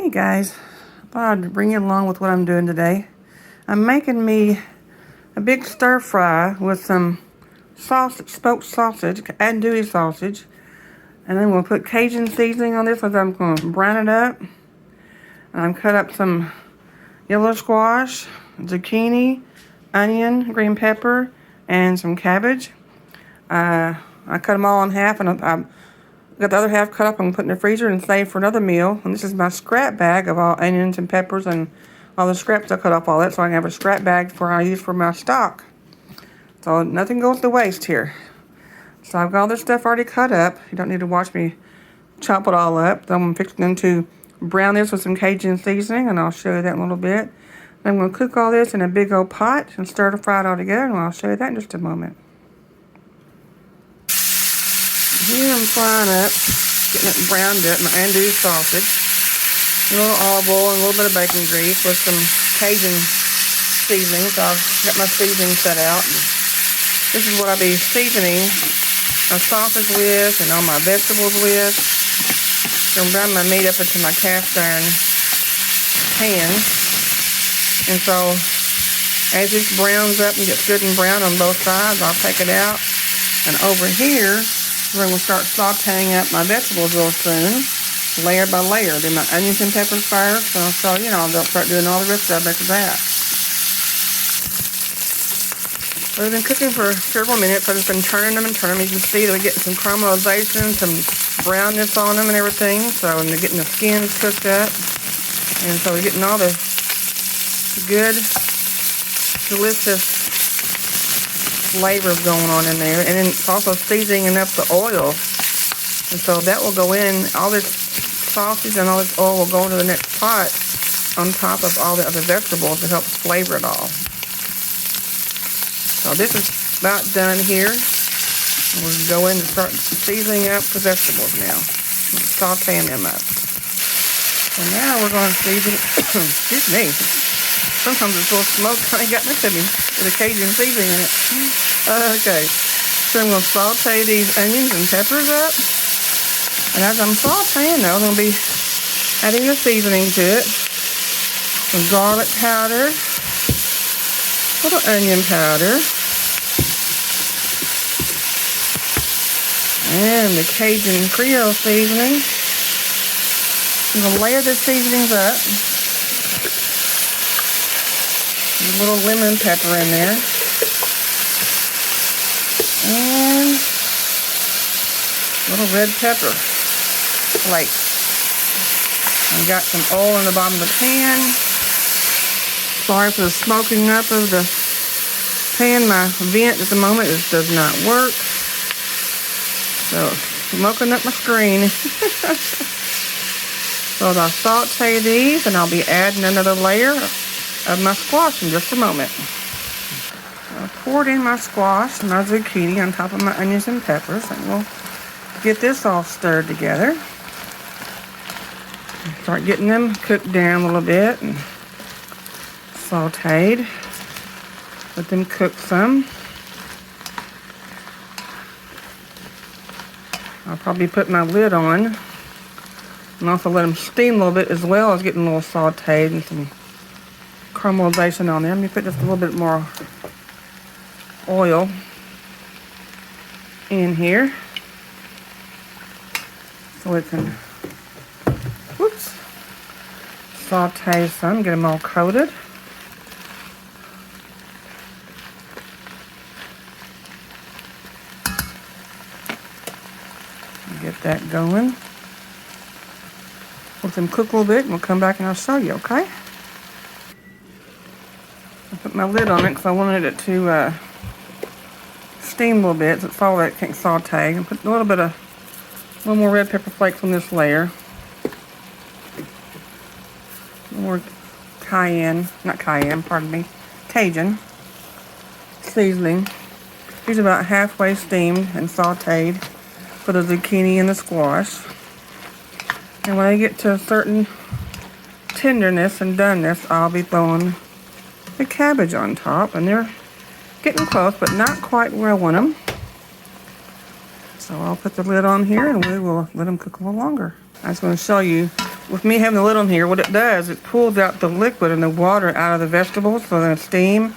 Hey guys, I thought I'd bring you along with what I'm doing today. I'm making me a big stir fry with some sausage, smoked sausage, andouille sausage. And then we'll put Cajun seasoning on this, so I'm going to brown it up. And I'm cut up some yellow squash, zucchini, onion, green pepper, and some cabbage. I cut them all in half, and I got the other half cut up and put in the freezer and saved for another meal. And this is my scrap bag of all onions and peppers and all the scraps. I cut off all that so I can have a scrap bag for I use for my stock. So nothing goes to waste here. So I've got all this stuff already cut up. You don't need to watch me chop it all up. So I'm fixing to brown this with some Cajun seasoning, and I'll show you that in a little bit. I'm going to cook all this in a big old pot and stir to fry it all together, and I'll show you that in just a moment. Here I'm frying up, getting it browned up, my andouille sausage, a little olive oil and a little bit of bacon grease with some Cajun seasoning. So I've got my seasoning set out. This is what I'll be seasoning my sausage with and all my vegetables with. So I'm browning my meat up into my cast iron pan. And so as this browns up and gets good and brown on both sides, I'll take it out. And over here, we're going to start sauteing up my vegetables real soon, layer by layer. Do my onions and peppers first, and I'll start doing all the rest of it after that. So I've been cooking for several minutes. I've just been turning them. You can see that we're getting some caramelization, some brownness on them and everything. So, and they're getting the skins cooked up. And so we're getting all the good, delicious flavors going on in there, and then it's also seasoning up the oil, and so that will go in. All this sausage and all this oil will go into the next pot on top of all the other vegetables to help flavor it all. So this is about done here. We'll go in and start seasoning up the vegetables now, sauteing them up. So now we're going to season. Excuse me. Sometimes it's a little smoke kind of got into me with the Cajun seasoning in it. Okay, so I'm going to saute these onions and peppers up. And as I'm sauteing though, I'm going to be adding the seasoning to it. Some garlic powder, a little onion powder, and the Cajun Creole seasoning. I'm going to layer the seasonings up. A little lemon pepper in there. And a little red pepper flakes. I've got some oil in the bottom of the pan. Sorry for the smoking up of the pan. My vent at the moment does not work. So, smoking up my screen. So I'll saute these, and I'll be adding another layer of my squash in just a moment. I poured in my squash and my zucchini on top of my onions and peppers, and we'll get this all stirred together. Start getting them cooked down a little bit and sauteed. Let them cook some. I'll probably put my lid on and also let them steam a little bit as well as getting a little sauteed and some caramelization on them. You put just a little bit more oil in here so it can saute some, get them all coated. Get that going. Let them cook a little bit and we'll come back and I'll show you, okay? I put my lid on it because I wanted it to steam a little bit, so it's all that can't saute. And put a little more red pepper flakes on this layer. More Cajun seasoning. These are about halfway steamed and sauteed for the zucchini and the squash. And when I get to a certain tenderness and doneness, I'll be throwing the cabbage on top, and they're getting close, but not quite where I want them. So I'll put the lid on here, and we will let them cook a little longer. I was going to show you with me having the lid on here, what it does, it pulls out the liquid and the water out of the vegetables for the steam.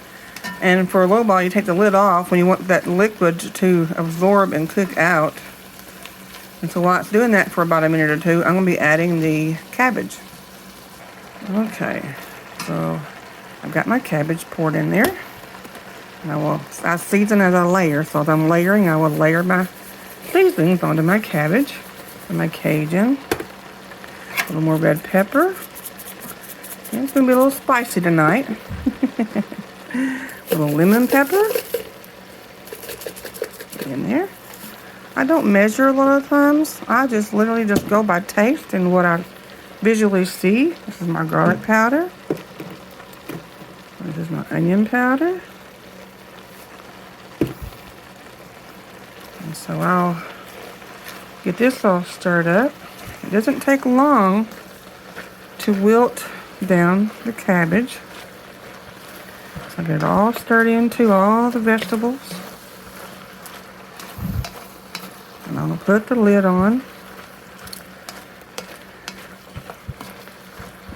And for a low ball, you take the lid off when you want that liquid to absorb and cook out. And so while it's doing that for about a minute or two, I'm going to be adding the cabbage. Okay, so I've got my cabbage poured in there. And I season as I layer. So as I'm layering, I will layer my seasonings onto my cabbage and my Cajun. A little more red pepper. And it's going to be a little spicy tonight. A little lemon pepper. In there. I don't measure a lot of times. I just literally just go by taste and what I visually see. This is my garlic powder. This is my onion powder. And so I'll get this all stirred up. It doesn't take long to wilt down the cabbage. So I get it all stirred into all the vegetables. And I'm going to put the lid on.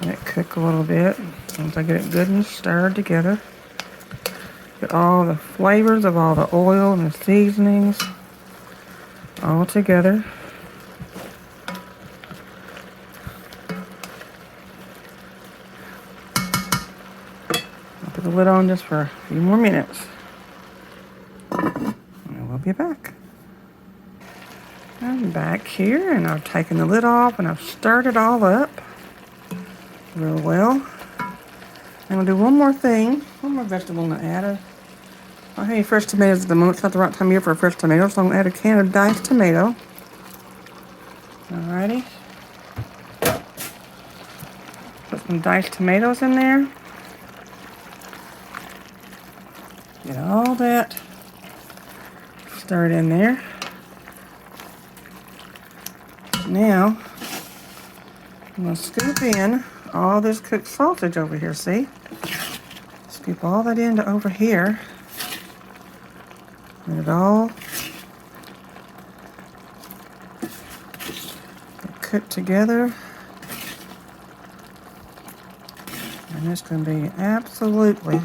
Let it cook a little bit. Once I get it good and stirred together. Get all the flavors of all the oil and the seasonings all together. I'll put the lid on just for a few more minutes. And we'll be back. I'm back here and I've taken the lid off and I've stirred it all up real well. I'm going to do one more thing. One more vegetable I'm going to add. I don't have any fresh tomatoes at the moment. It's not the right time of year for a fresh tomato, so I'm going to add a can of diced tomato. Alrighty. Put some diced tomatoes in there. Get all that stirred in there. Now, I'm going to scoop in all this cooked sausage over here, see? Scoop all that into over here. Let it all cook together. And it's going to be absolutely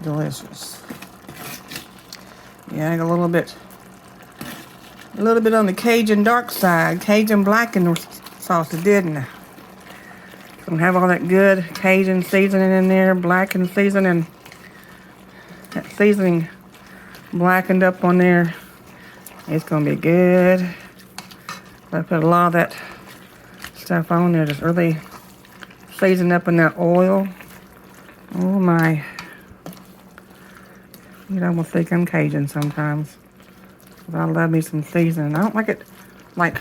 delicious. Yeah, I got a little bit on the Cajun dark side. Cajun blackened sausage, didn't I? Gonna have all that good Cajun seasoning in there, blackened seasoning. That seasoning blackened up on there. It's gonna be good. I put a lot of that stuff on there, just really seasoned up in that oil. Oh my. You'd almost think I'm Cajun sometimes. I love me some seasoning. I don't like it like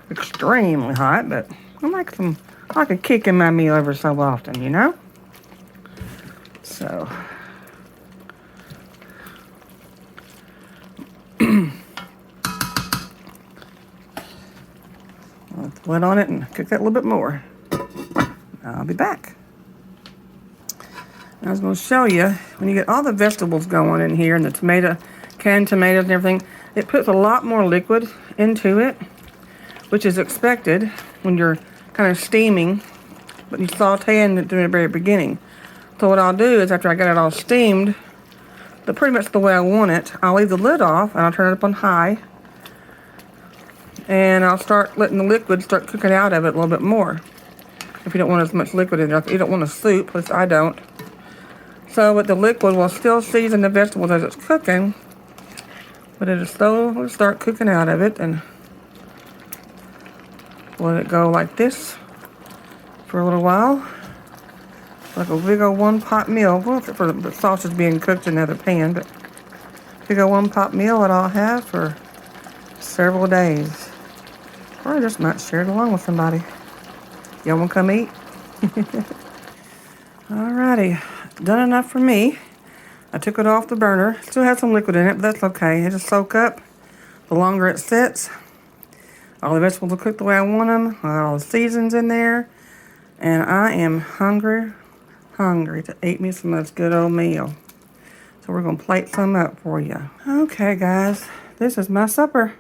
extremely hot, but I like a kick in my meal every so often, you know? So I'll put the lid on it and cook that a little bit more. I'll be back. I was going to show you, when you get all the vegetables going in here and the canned tomatoes and everything, it puts a lot more liquid into it, which is expected when you're kind of steaming, but you sauteing it in the very beginning. So what I'll do is after I get it all steamed, pretty much the way I want it, I'll leave the lid off and I'll turn it up on high. And I'll start letting the liquid start cooking out of it a little bit more. If you don't want as much liquid in there, you don't want a soup, at least I don't. So but the liquid will still season the vegetables as it's cooking, but it'll slowly start cooking out of it, and let it go like this for a little while. Like a big old one-pot meal. Well, for the sausage being cooked in another pan, but big old one-pot meal that I'll have for several days. Or I just might share it along with somebody. Y'all want to come eat? Alrighty, done enough for me. I took it off the burner. Still has some liquid in it, but that's okay. It'll soak up. The longer it sits, all the vegetables will cook the way I want them. All the seasons in there. And I am hungry to eat me some of this good old meal. So we're going to plate some up for you. Okay, guys. This is my supper.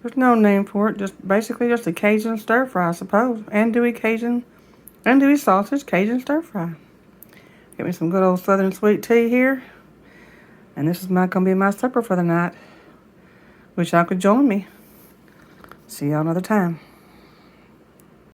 There's no name for it. Just basically just a Cajun stir fry, I suppose. Andouille sausage Cajun stir fry. Get me some good old Southern sweet tea here. And this is gonna be my supper for the night. Wish y'all could join me. See y'all another time.